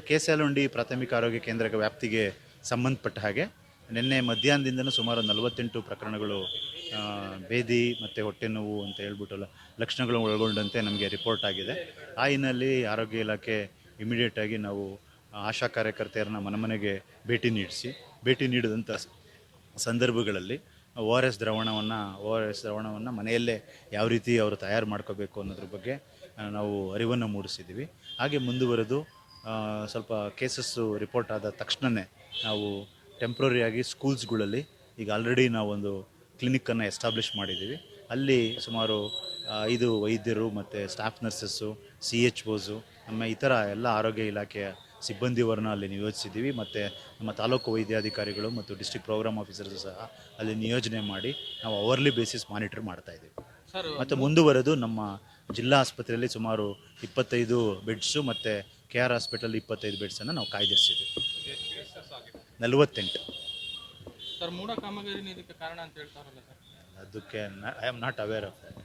ಕೇಸಲುಂಡಿ ಪ್ರಾಥಮಿಕ ಆರೋಗ್ಯ ಕೇಂದ್ರಕ್ಕೆ ವ್ಯಾಪ್ತಿಗೆ ಸಂಬಂಧಪಟ್ಟ ಹಾಗೆ ನಿನ್ನೆ ಮಧ್ಯಾಹ್ನದಿಂದನೂ ಸುಮಾರು 48 ಪ್ರಕರಣಗಳು ಬೇದಿ ಮತ್ತು ಹೊಟ್ಟೆ ನೋವು ಅಂತ ಹೇಳ್ಬಿಟ್ಟು ಲಕ್ಷಣಗಳು ಒಳಗೊಂಡಂತೆ ನಮಗೆ ರಿಪೋರ್ಟ್ ಆಗಿದೆ. ಆ ಹಿನ್ನೆಲೆಯಲ್ಲಿ ಆರೋಗ್ಯ ಇಲಾಖೆ ಇಮಿಡಿಯೇಟಾಗಿ ನಾವು ಆಶಾ ಕಾರ್ಯಕರ್ತೆಯರನ್ನ ಮನೆಗೆ ಭೇಟಿ ನೀಡಿದಂಥ ಸಂದರ್ಭಗಳಲ್ಲಿ ORS ದ್ರಾವಣವನ್ನು ಮನೆಯಲ್ಲೇ ಯಾವ ರೀತಿ ಅವರು ತಯಾರು ಮಾಡ್ಕೋಬೇಕು ಅನ್ನೋದ್ರ ಬಗ್ಗೆ ನಾವು ಅರಿವನ್ನು ಮೂಡಿಸಿದ್ದೀವಿ. ಹಾಗೆ ಮುಂದುವರೆದು ಸ್ವಲ್ಪ ಕೇಸಸ್ಸು ರಿಪೋರ್ಟ್ ಆದ ತಕ್ಷಣವೇ ನಾವು ಟೆಂಪ್ರರಿಯಾಗಿ ಸ್ಕೂಲ್ಸ್ಗಳಲ್ಲಿ ಈಗ ಆಲ್ರೆಡಿ ನಾವೊಂದು ಕ್ಲಿನಿಕ್ಕನ್ನು ಎಸ್ಟಾಬ್ಲಿಷ್ ಮಾಡಿದ್ದೀವಿ. ಅಲ್ಲಿ ಸುಮಾರು 5 ವೈದ್ಯರು ಮತ್ತು ಸ್ಟಾಫ್ ನರ್ಸಸ್ಸು, CHOಸು, ನಮ್ಮ ಇತರ ಎಲ್ಲ ಆರೋಗ್ಯ ಇಲಾಖೆಯ ಸಿಬ್ಬಂದಿಯವರನ್ನ ಅಲ್ಲಿ ನಿಯೋಜಿಸಿದ್ದೀವಿ. ಮತ್ತು ನಮ್ಮ ತಾಲೂಕು ವೈದ್ಯಾಧಿಕಾರಿಗಳು ಮತ್ತು ಡಿಸ್ಟ್ರಿಕ್ಟ್ ಪ್ರೋಗ್ರಾಮ್ ಆಫೀಸರ್ಸು ಸಹ ಅಲ್ಲಿ ನಿಯೋಜನೆ ಮಾಡಿ ನಾವು ಅವರ್ಲಿ ಬೇಸಿಸ್ ಮಾನಿಟರ್ ಮಾಡ್ತಾಯಿದ್ದೀವಿ. ಮತ್ತು ಮುಂದುವರೆದು ನಮ್ಮ ಜಿಲ್ಲಾ ಆಸ್ಪತ್ರೆಯಲ್ಲಿ ಸುಮಾರು 25 ಬೆಡ್ಸು ಮತ್ತು KR ಹಾಸ್ಪಿಟಲ್ 25 ಬೆಡ್ಸನ್ನು ನಾವು ಕಾಯ್ದಿರಿಸಿದ್ದೀವಿ. 48 ಸರ್. ಮೂಢ ಕಾಮಗಾರಿನೇ ಇದಕ್ಕೆ ಕಾರಣ ಅಂತ ಹೇಳ್ತಾರಲ್ಲ ಸರ್? ಅದಕ್ಕೆ I am not aware of that.